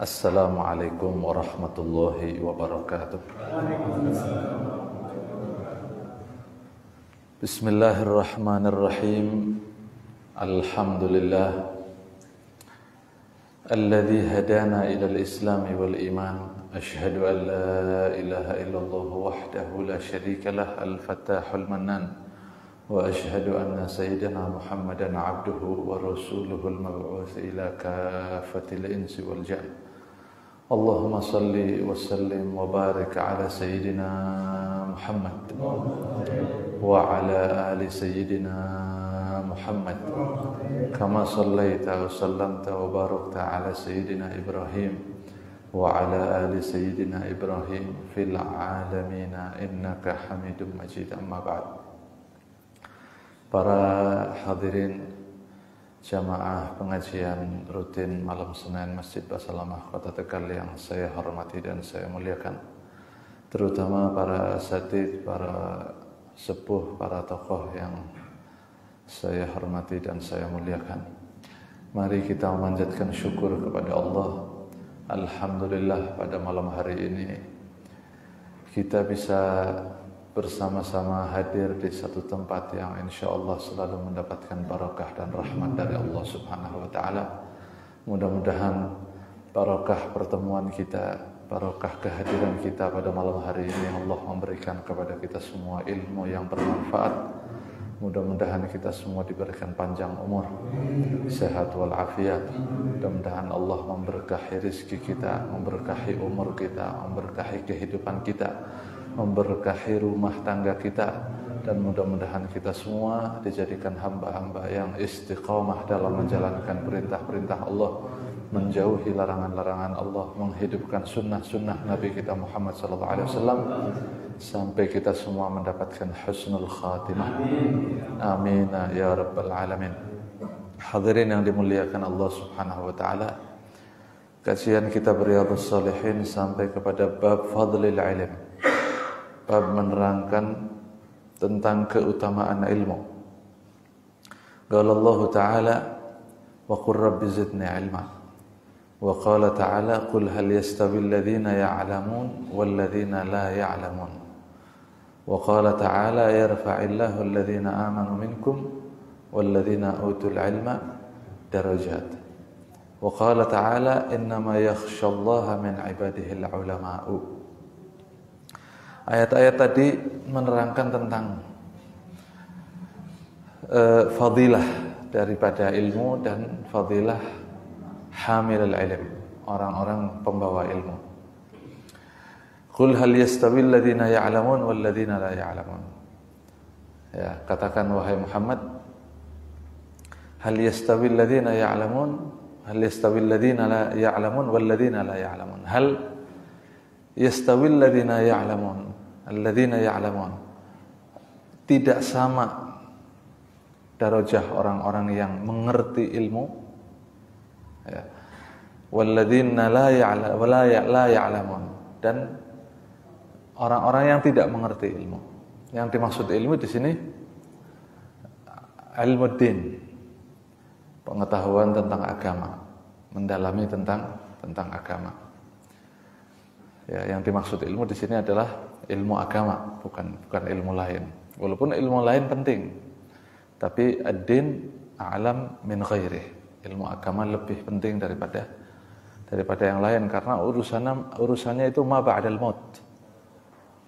Assalamualaikum warahmatullahi wabarakatuh. Bismillahirrahmanirrahim. Alhamdulillah alladzi hadana ilal islam wal iman. Ashhadu an la ilaha illallah wahdahu la syarika lah al-fattahul mannan. Wa ashhadu anna sayyidina Muhammadan abduhu wa rasuluhul mab'uts ila kafatil insi wal jan. Allahumma salli wa sallim wa barik ala sayyidina Muhammad wa ala ali sayyidina Muhammad kama sallaita wa sallamta wa barakta ala sayyidina Ibrahim wa ala ali sayyidina Ibrahim fil alamin innaka Hamidum Majid. Amma ba'd. Para hadirin jamaah pengajian rutin malam Senin Masjid Basalamah Kota Tegal yang saya hormati dan saya muliakan, terutama para asatidz, para sepuh, para tokoh yang saya hormati dan saya muliakan. Mari kita memanjatkan syukur kepada Allah. Alhamdulillah pada malam hari ini kita bisa bersama-sama hadir di satu tempat yang insya Allah selalu mendapatkan barakah dan rahmat dari Allah Subhanahu wa Ta'ala. Mudah-mudahan barakah pertemuan kita, barakah kehadiran kita pada malam hari ini Allah memberikan kepada kita semua ilmu yang bermanfaat. Mudah-mudahan kita semua diberikan panjang umur, sehat walafiat. Mudah-mudahan Allah memberkahi rezeki kita, memberkahi umur kita, memberkahi kehidupan kita, memberkahi rumah tangga kita, dan mudah-mudahan kita semua dijadikan hamba-hamba yang istiqamah dalam menjalankan perintah-perintah Allah, menjauhi larangan-larangan Allah, menghidupkan sunnah-sunnah Nabi kita Muhammad SAW, sampai kita semua mendapatkan husnul khatimah. Amin ya rabbal alamin. Hadirin yang dimuliakan Allah Subhanahu wa Ta'ala, kajian kita Riyadhus Shalihin sampai kepada bab fadlil ilm, bab menerangkan tentang keutamaan ilmu. Qala Allah Ta'ala wa qur rabbi zidni ilma, wa qala Ta'ala qul hal yastawil ladzina ya'lamun wal ladzina la ya'lamun, wa qala Ta'ala yarfa'illahu alladhina amanu minkum wal ladzina utul ilma darajat, wa qala Ta'ala innama yakhshallaha min ibadihi al-ulama'u. Ayat-ayat tadi menerangkan tentang fadilah daripada ilmu dan fadilah hamilul ilm, orang-orang pembawa ilmu. Qul hal yastawil ladzina ya'lamun wal ladzina la ya'lamun. Ya, katakan wahai Muhammad, hal yastawil ladzina ya'lamun, hal yastawil ladzina la ya'lamun wal ladzina la ya'lamun. Hal yastawil ladzina ya'lamun, alladzina ya'lamun, tidak sama darajah orang-orang yang mengerti ilmu, ya, walladzina la ya'lamun, dan orang-orang yang tidak mengerti ilmu. Yang dimaksud ilmu di sini ilmu din, pengetahuan tentang agama, mendalami tentang agama. Ya, yang dimaksud ilmu di sini adalah ilmu agama, bukan ilmu lain. Walaupun ilmu lain penting, tapi ad-din a'lam min ghairih. Ilmu agama lebih penting daripada yang lain, karena urusannya itu ma ba'dal maut.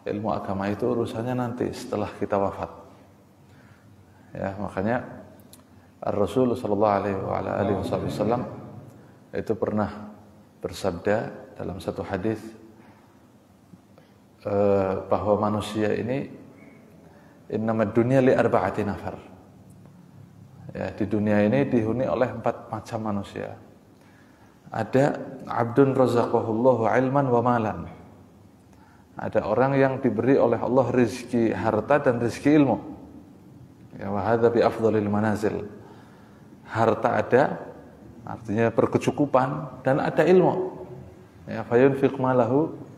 Ilmu agama itu urusannya nanti setelah kita wafat. Ya, makanya Rasul sallallahu alaihi wasallam itu pernah bersabda dalam satu hadis bahwa manusia ini innamad dunya li arba'ati nafar. Ya, di dunia ini dihuni oleh 4 macam manusia. Ada abdun razaqahullahu ilman wa malan. Ada orang yang diberi oleh Allah rezeki harta dan rezeki ilmu. Ya, wa hadza bi afdhalil manazil. Harta ada, artinya berkecukupan, dan ada ilmu. Ya, fayunfiq malahu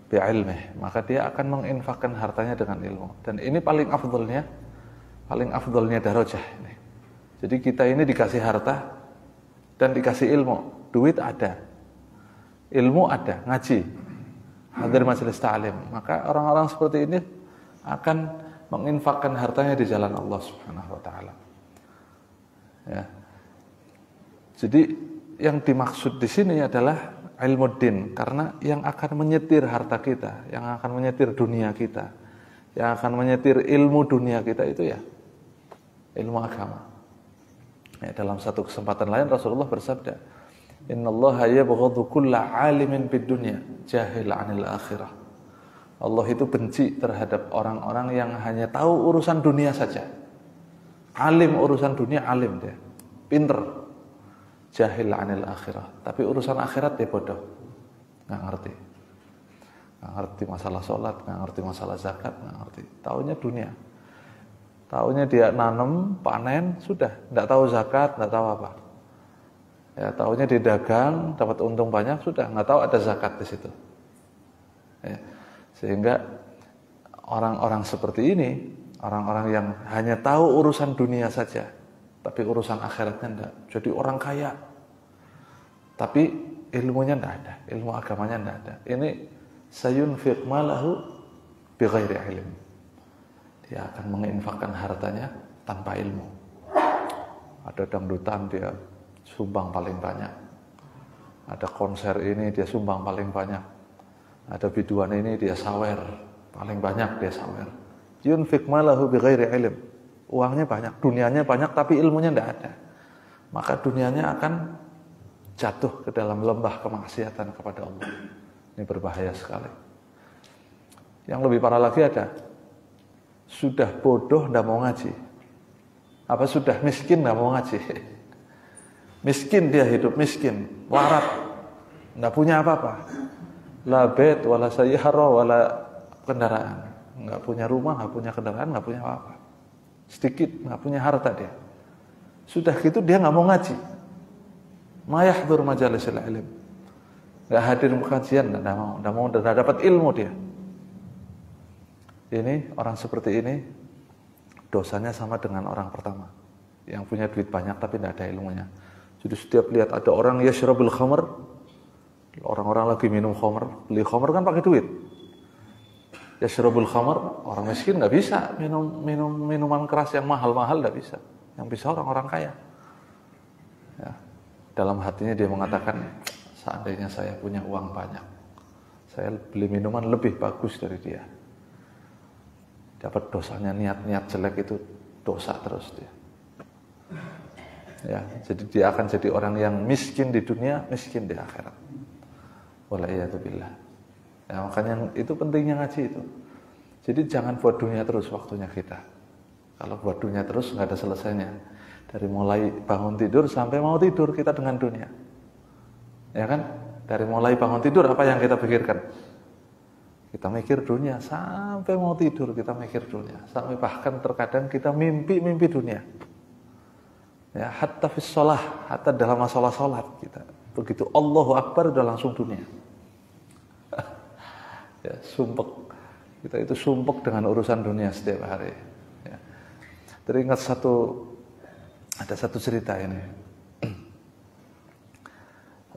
bi ilmih, maka dia akan menginfakkan hartanya dengan ilmu. Dan ini paling afdalnya darajah ini. Jadi kita ini dikasih harta dan dikasih ilmu, duit ada, ilmu ada, ngaji, hadir majelis ta'lim, maka orang-orang seperti ini akan menginfakkan hartanya di jalan Allah Subhanahu wa taala. Ya. Jadi yang dimaksud di sini adalah ilmu din, karena yang akan menyetir harta kita, yang akan menyetir dunia kita, yang akan menyetir ilmu dunia kita itu ya ilmu agama. Ya, dalam satu kesempatan lain Rasulullah bersabda, "Innallaha yabghadhu kulla 'alimin bid dunya jahil 'anil akhirah." Allah itu benci terhadap orang-orang yang hanya tahu urusan dunia saja. Alim urusan dunia, alim dia, pinter. Jahil 'anil akhirah, tapi urusan akhirat dia bodoh, nggak ngerti. Nggak ngerti masalah sholat, nggak ngerti masalah zakat, nggak ngerti. Taunya dunia. Taunya dia nanam, panen, sudah. Nggak tahu zakat, nggak tahu apa. Ya, taunya dia dagang, dapat untung banyak, sudah. Nggak tahu ada zakat di situ. Ya. Sehingga orang-orang seperti ini, orang-orang yang hanya tahu urusan dunia saja, tapi urusan akhiratnya enggak. Jadi orang kaya, tapi ilmunya enggak ada, ilmu agamanya enggak ada. Ini sayunfiq malahu bighairi ilm. Dia akan menginfakkan hartanya tanpa ilmu. Ada dangdutan dia sumbang paling banyak. Ada konser ini dia sumbang paling banyak. Ada biduan ini dia sawer, paling banyak dia sawer. Yunfiq malahu bighairi ilm. Uangnya banyak, dunianya banyak, tapi ilmunya tidak ada. Maka dunianya akan jatuh ke dalam lembah kemaksiatan kepada Allah. Ini berbahaya sekali. Yang lebih parah lagi ada, sudah bodoh tidak mau ngaji. Apa sudah miskin tidak mau ngaji. Miskin dia hidup miskin, larat, tidak punya apa-apa. La bait wala sayyara wala kendaraan. Nggak punya rumah, nggak punya kendaraan, nggak punya apa-apa. Sedikit, nggak punya harta dia. Sudah gitu dia nggak mau ngaji. Ma yahdhur majalisil ilm. Nggak hadir kajian, nggak mau, nggak dapat ilmu dia. Ini orang seperti ini dosanya sama dengan orang pertama yang punya duit banyak tapi tidak ada ilmunya. Jadi setiap lihat ada orang yashrabul khamr, orang-orang lagi minum khamr, beli khamr kan pakai duit. Yashrabul khamr, orang miskin nggak bisa minum minuman keras yang mahal-mahal, nggak bisa. Yang bisa orang-orang kaya. Ya. Dalam hatinya dia mengatakan, seandainya saya punya uang banyak, saya beli minuman lebih bagus dari dia. Dapat dosanya, niat-niat jelek itu dosa terus dia. Ya, jadi dia akan jadi orang yang miskin di dunia, miskin di akhirat. Wala'iyatubillah. Ya, makanya itu pentingnya ngaji itu. Jadi jangan buat dunia terus waktunya kita. Kalau buat dunia terus nggak ada selesainya. Dari mulai bangun tidur sampai mau tidur kita dengan dunia. Ya kan? Dari mulai bangun tidur apa yang kita pikirkan? Kita mikir dunia sampai mau tidur kita mikir dunia. Sampai bahkan terkadang kita mimpi dunia. Ya, hatta fis shalah, hatta dalam masalah salat kita. Begitu Allahu Akbar udah langsung dunia. Ya, sumpek. Kita itu sumpek dengan urusan dunia setiap hari. Ya. Teringat ada satu cerita ini.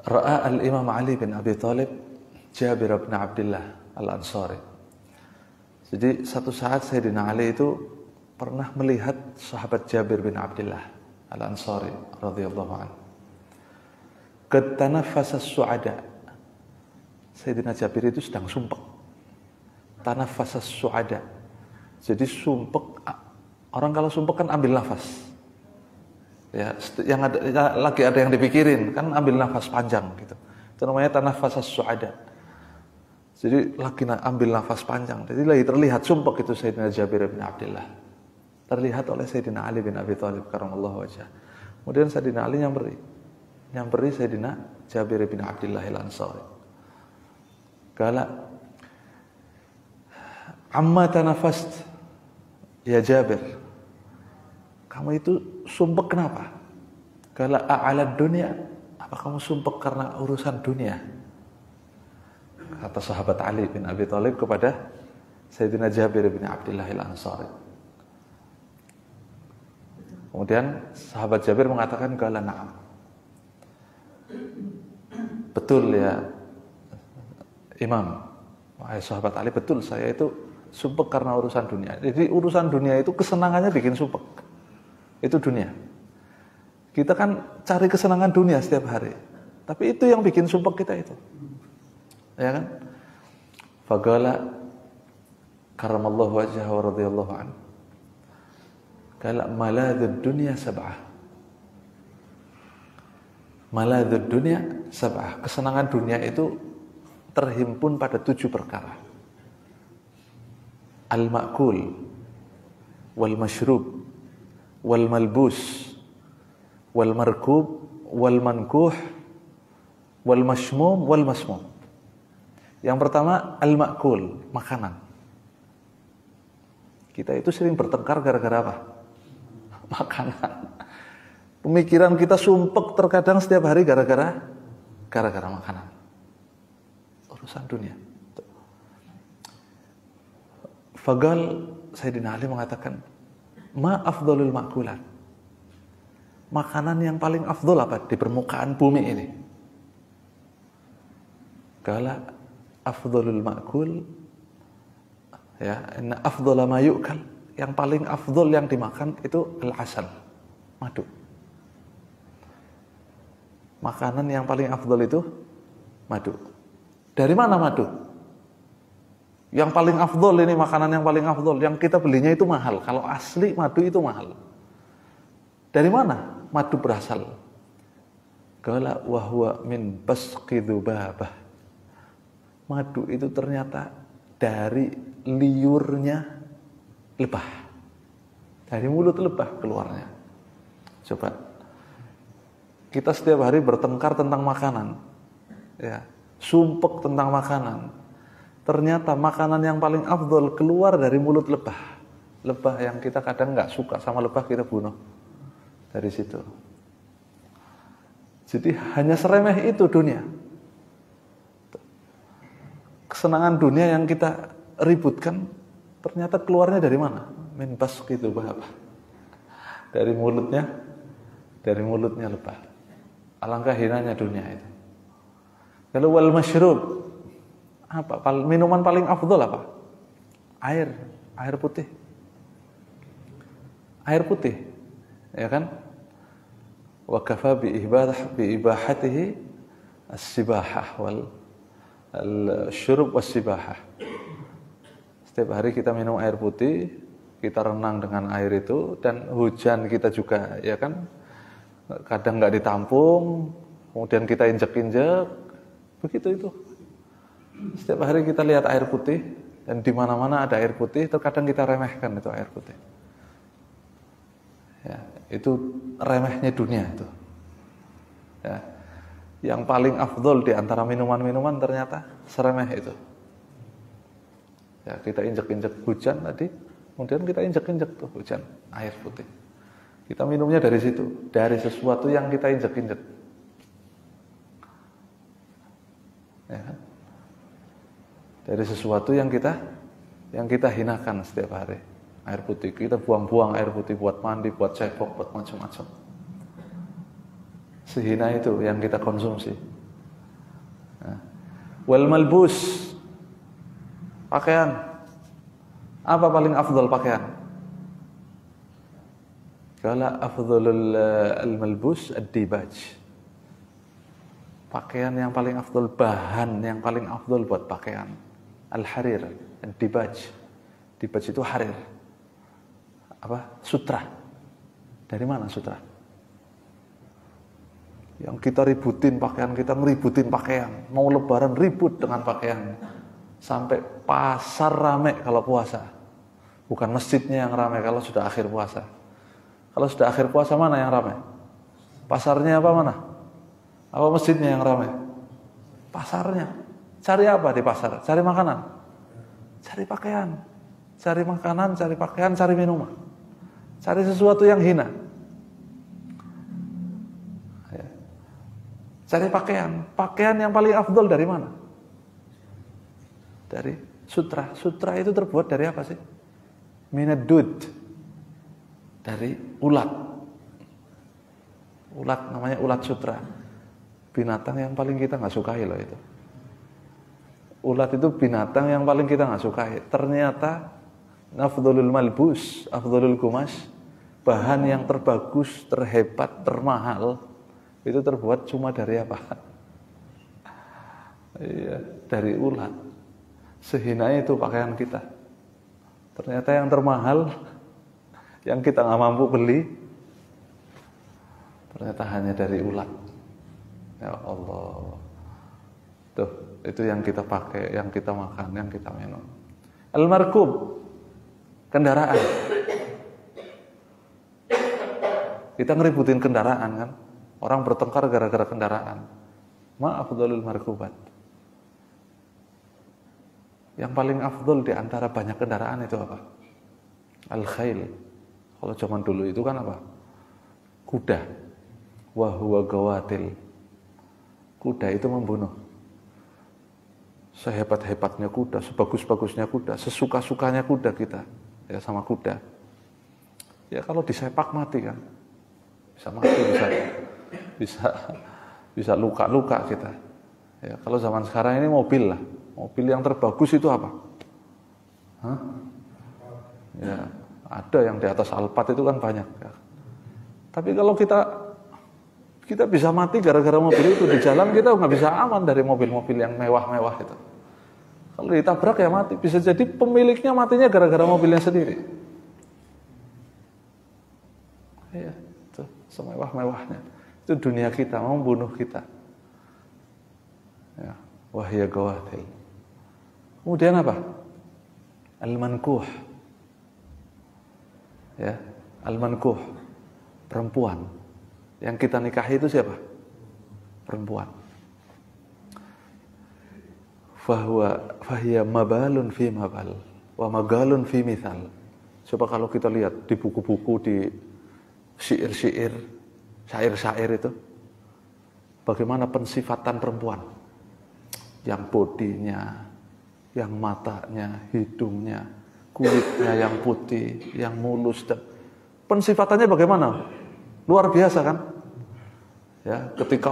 Ra'a al-Imam Ali bin Abi Thalib Jabir bin Abdullah Al-Ansari. Jadi satu saat Sayyidina Ali itu pernah melihat sahabat Jabir bin Abdullah Al-Ansari radhiyallahu anhu. Qad tanaffasa as-su'ada. Sayyidina Jabir itu sedang sumpek. Tanaffasa as-su'ada. Jadi sumpek, orang kalau sumpek kan ambil nafas. Ya, yang ada lagi ada yang dipikirin, kan ambil nafas panjang gitu. Itu namanya tanaffasa as-su'ada. Jadi lagi ambil nafas panjang. Jadi lagi terlihat sumpek itu Sayyidina Jabir bin Abdullah. Terlihat oleh Sayyidina Ali bin Abi Thalib karramallahu wajhah. Kemudian Sayyidina Ali nyamberi Sayyidina Jabir bin Abdullah Al-Ansari. Kala amma tanafast ya Jabir. Kamu itu sumpek kenapa? Kala a'ala dunia. Apa kamu sumpek karena urusan dunia? Kata sahabat Ali bin Abi Thalib kepada Sayyidina Jabir bin Abdullah Al-Ansari. Kemudian sahabat Jabir mengatakan, "Qala na'am." Betul ya Imam, wahai sahabat Ali, betul saya itu sumpek karena urusan dunia. Jadi urusan dunia itu kesenangannya bikin sumpek. Itu dunia. Kita kan cari kesenangan dunia setiap hari. Tapi itu yang bikin sumpek kita itu. Ya kan? Faqala karamallahu wajhahu wa radhiyallahu anhu. Kala maladud dunya sab'ah. Maladud dunya sab'ah. Kesenangan dunia itu terhimpun pada 7 perkara. Al-ma'kul, wal mashrub, wal malbus, wal markub, wal mankuh, wal mashmum, wal masmum. Yang pertama, al-ma'kul, makanan. Kita itu sering bertengkar gara-gara apa? Makanan. Pemikiran kita sumpek terkadang setiap hari gara-gara makanan. Urusan dunia. Fagal Sayyidina Ali mengatakan, ma afdhalul ma'kulat. Makanan yang paling afdol apa di permukaan bumi ini? Kala afdhalul ma'kul, ya, inna afdhala ma yu'kal. Yang paling afdol yang dimakan itu al-asal, madu. Makanan yang paling afdol itu madu. Dari mana madu? Yang paling afdol ini, makanan yang paling afdol, yang kita belinya itu mahal. Kalau asli madu itu mahal. Dari mana madu berasal? Qala wa huwa min basqi dzubabah. Madu itu ternyata dari liurnya lebah. Dari mulut lebah keluarnya. Coba. Kita setiap hari bertengkar tentang makanan. Ya, sumpek tentang makanan. Ternyata makanan yang paling afdol keluar dari mulut lebah. Lebah yang kita kadang nggak suka sama lebah, kita bunuh. Dari situ. Jadi hanya seremeh itu dunia. Kesenangan dunia yang kita ributkan, ternyata keluarnya dari mana? Min basqi dzubabah. Dari mulutnya lebah. Alangkah hinanya dunia itu. Kalau wal masyrub, apa? Minuman paling afdol apa? Air putih. Air putih, ya kan? Wa kafa bi ibahatihi as-sibahah wal syurub was-sibahah. Setiap hari kita minum air putih, kita renang dengan air itu, dan hujan kita juga, ya kan? Kadang nggak ditampung, kemudian kita injek-injek, begitu itu. Setiap hari kita lihat air putih, dan di mana-mana ada air putih, terkadang kita remehkan itu air putih. Ya, itu remehnya dunia itu. Ya, yang paling afdol di antara minuman-minuman ternyata seremeh itu. Ya, kita injek-injek hujan tadi, kemudian kita injek-injek tuh hujan, air putih. Kita minumnya dari situ, dari sesuatu yang kita injek-injek. Ya kan? Dari sesuatu yang kita hinakan setiap hari. Air putih, kita buang-buang air putih buat mandi, buat cebok, buat macam-macam. Sehina itu yang kita konsumsi. Nah. Wal malbus, pakaian. Apa paling afdal pakaian? Kala afdalul al-malbus ad-dibaj. Pakaian yang paling afdal, bahan yang paling afdal buat pakaian, al-harir, ad-dibaj. Dibaj itu harir. Apa? Sutra. Dari mana sutra? Yang kita ributin pakaian, kita ngeributin pakaian. Mau lebaran ribut dengan pakaian. Sampai pasar rame kalau puasa. Bukan masjidnya yang rame kalau sudah akhir puasa. Kalau sudah akhir puasa mana yang ramai? Pasarnya apa mana? Apa masjidnya yang ramai? Pasarnya. Cari apa di pasar? Cari makanan. Cari pakaian. Cari makanan, cari pakaian, cari minuman. Cari sesuatu yang hina. Ya. Cari pakaian. Pakaian yang paling afdol dari mana? Dari sutra. Sutra itu terbuat dari apa sih? Minad dud. Dari ulat. Ulat namanya ulat sutra. Binatang yang paling kita nggak sukai loh itu. Ulat itu binatang yang paling kita nggak sukai. Ternyata afdhalul malbus, afdhalul kumas, bahan yang terbagus, terhebat, termahal itu terbuat cuma dari apa? Iya, dari ulat. Sehina itu pakaian kita. Ternyata yang termahal, yang kita nggak mampu beli, ternyata hanya dari ulat. Ya Allah. Tuh, itu yang kita pakai, yang kita makan, yang kita minum. Al-markub, kendaraan. Kita ngeributin kendaraan kan. Orang bertengkar gara-gara kendaraan. Ma afdhalul markubat. Yang paling afdhal di antara banyak kendaraan itu apa? Al-khail. Kalau zaman dulu itu kan apa? Kuda. Wa huwa gawatil. Kuda itu membunuh. Sehebat-hebatnya kuda, sebagus-bagusnya kuda, sesuka-sukanya kuda kita ya sama kuda. Ya kalau disepak mati kan. Bisa mati, bisa luka-luka kita. Ya, kalau zaman sekarang ini mobil lah. Mobil yang terbagus itu apa? Hah? Ya, ada yang di atas Alphard itu kan banyak. Ya. Tapi kalau kita bisa mati gara-gara mobil itu di jalan, kita nggak bisa aman dari mobil-mobil yang mewah-mewah itu. Kalau ditabrak ya mati. Bisa jadi pemiliknya matinya gara-gara mobilnya sendiri. Ya, itu semewah-mewahnya. Itu dunia kita membunuh kita. Ya, wahya gawatil. Kemudian apa? Al-mankuh. Ya, al-mankuh. Perempuan. Yang kita nikahi itu siapa? Perempuan. Fahiya mabalun fi mabal wa magalun fi mithal. Coba kalau kita lihat di buku-buku, di syair-syair, syair-syair itu, bagaimana pensifatan perempuan? Yang bodinya, yang matanya, hidungnya, kulitnya yang putih, yang mulus, dan pensifatannya bagaimana? Luar biasa kan? Ya, ketika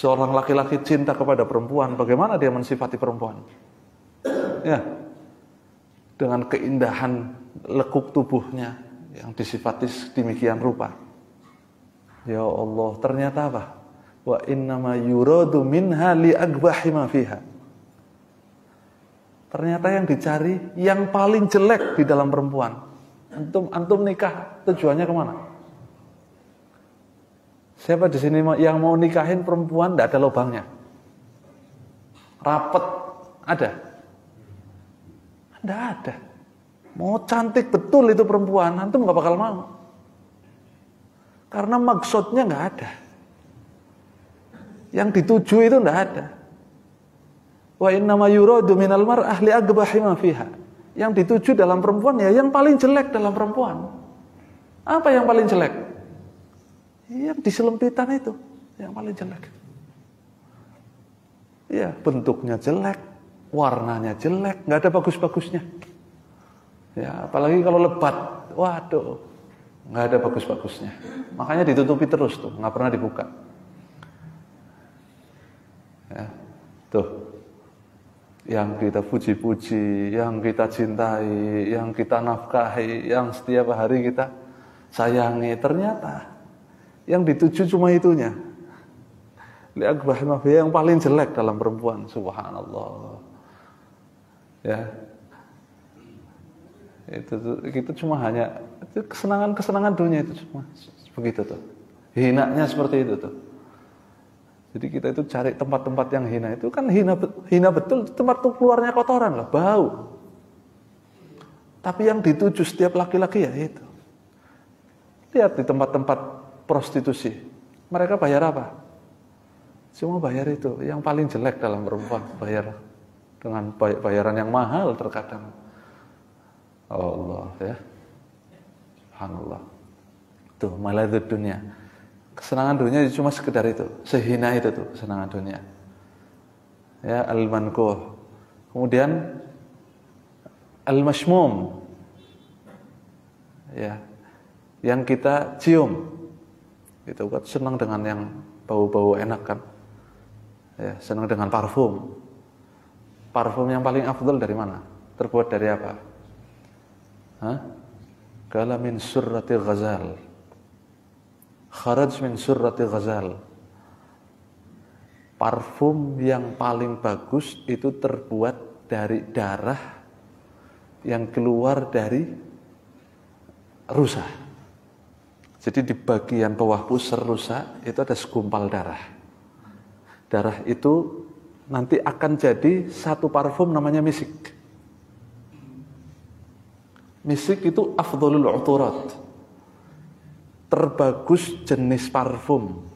seorang laki-laki cinta kepada perempuan, bagaimana dia mensifati perempuan? Ya, dengan keindahan lekuk tubuhnya yang disifati demikian rupa. Ya Allah, ternyata apa? Wa innama yuradu minha li agbahi ma fiha. Ternyata yang dicari yang paling jelek di dalam perempuan. Antum nikah tujuannya kemana? Siapa di sini yang mau nikahin perempuan tidak ada lubangnya? Rapet ada? Tidak ada. Mau cantik betul itu perempuan, antum nggak bakal mau. Karena maksudnya nggak ada. Yang dituju itu tidak ada. Wa innama yuradu minal mar'ah li agbahi ma fiha. Yang dituju dalam perempuan ya yang paling jelek dalam perempuan. Apa yang paling jelek? Yang di selempitan itu yang paling jelek. Ya, bentuknya jelek, warnanya jelek, nggak ada bagus-bagusnya. Ya, apalagi kalau lebat, waduh, nggak ada bagus-bagusnya. Makanya ditutupi terus tuh, nggak pernah dibuka. Ya, tuh, yang kita puji-puji, yang kita cintai, yang kita nafkahi, yang setiap hari kita sayangi, ternyata yang dituju cuma itunya. Lihat yang paling jelek dalam perempuan, subhanallah. Ya, itu cuma hanya itu kesenangan dunia itu cuma begitu tuh. Hinanya seperti itu tuh. Jadi kita itu cari tempat-tempat yang hina itu kan hina betul, tempat tuh keluarnya kotoran lah, bau. Tapi yang dituju setiap laki-laki ya itu. Lihat di tempat-tempat prostitusi, mereka bayar apa? Cuma bayar itu, yang paling jelek dalam perempuan, bayar dengan bayaran yang mahal terkadang. Allah ya, subhanallah. Tuh maladzud dunia, kesenangan dunia cuma sekedar itu, sehina itu tuh kesenangan dunia. Ya, al-mankuh. Kemudian al-mashmum, ya, yang kita cium. Itu kan senang dengan yang bau-bau enak kan, ya, senang dengan parfum. Parfum yang paling afdal dari mana? Terbuat dari apa? Hah? Qala min surrati ghazal. Kharaj min surrati ghazal. Parfum yang paling bagus itu terbuat dari darah yang keluar dari rusa. Jadi di bagian bawah pusar rusa itu ada segumpal darah. Darah itu nanti akan jadi satu parfum namanya misik. Misik itu afdhalul uturat. Terbagus jenis parfum.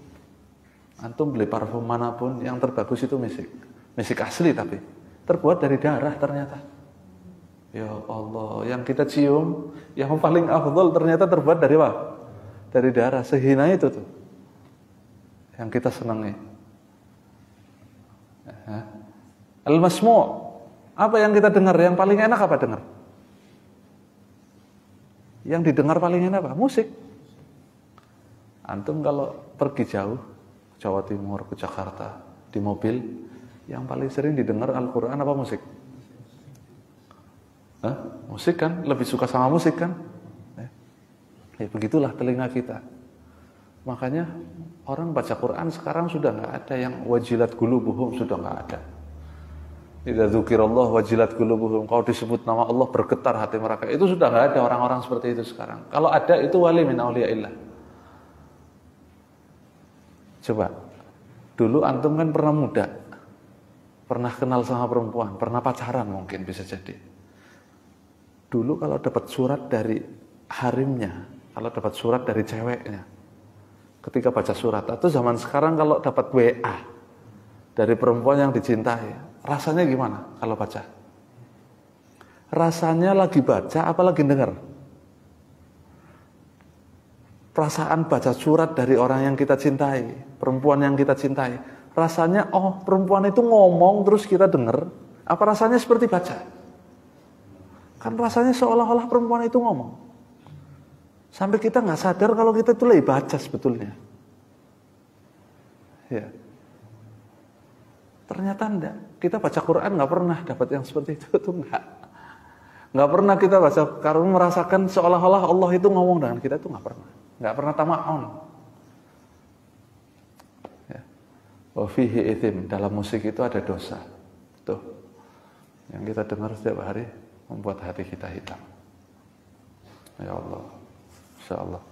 Antum beli parfum manapun yang terbagus itu misik. Misik asli tapi terbuat dari darah ternyata. Ya Allah, yang kita cium yang paling afdhal ternyata terbuat dari apa? Dari darah. Sehina itu tuh yang kita senangi. Al-masmu', apa yang kita dengar? Yang paling enak apa dengar? Yang didengar paling enak apa? Musik. Antum kalau pergi jauh, Jawa Timur ke Jakarta di mobil, yang paling sering didengar Al-Quran apa musik? Hah? Musik kan? Lebih suka sama musik kan? Ya begitulah telinga kita. Makanya orang baca Quran sekarang sudah nggak ada yang wajilat qulubuhum, sudah nggak ada. Idza dzukirallah wajilat qulubuhum, kalau disebut nama Allah bergetar hati mereka. Itu sudah nggak ada orang-orang seperti itu sekarang. Kalau ada itu wali min auliyaillah. Coba, dulu antum kan pernah muda, pernah kenal sama perempuan, pernah pacaran mungkin bisa jadi. Dulu kalau dapat surat dari harimnya, kalau dapat surat dari ceweknya, ketika baca surat, atau zaman sekarang kalau dapat WA dari perempuan yang dicintai, rasanya gimana kalau baca? Rasanya lagi baca apa lagi dengar? Perasaan baca surat dari orang yang kita cintai, perempuan yang kita cintai, rasanya oh perempuan itu ngomong terus kita dengar, apa rasanya seperti baca? Kan rasanya seolah-olah perempuan itu ngomong, sampai kita nggak sadar kalau kita itu lagi baca sebetulnya. Ya, ternyata enggak. Kita baca Quran nggak pernah dapat yang seperti itu tuh nggak pernah kita baca karena merasakan seolah-olah Allah itu ngomong dengan kita, itu nggak pernah tama'un. Ya. Wa fihi ithim, dalam musik itu ada dosa. Tuh, yang kita dengar setiap hari membuat hati kita hitam. Ya Allah, insya Allah.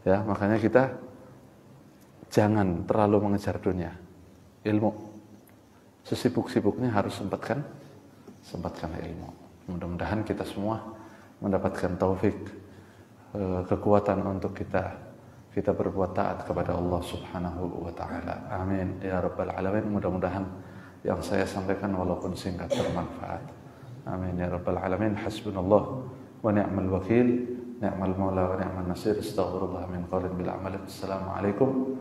Ya, makanya kita jangan terlalu mengejar dunia, ilmu. Sesibuk-sibuknya harus sempatkan ilmu. Mudah-mudahan kita semua mendapatkan taufik, kekuatan untuk kita berbuat taat kepada Allah Subhanahu wa taala. Amin ya rabbal alamin. Mudah-mudahan yang saya sampaikan walaupun singkat bermanfaat. Amin ya rabbal alamin. Hasbunallah wa ni'mal wakil, ni'mal maula wa ni'man nasir. Astaghfirullah min qalin bil amal. Assalamualaikum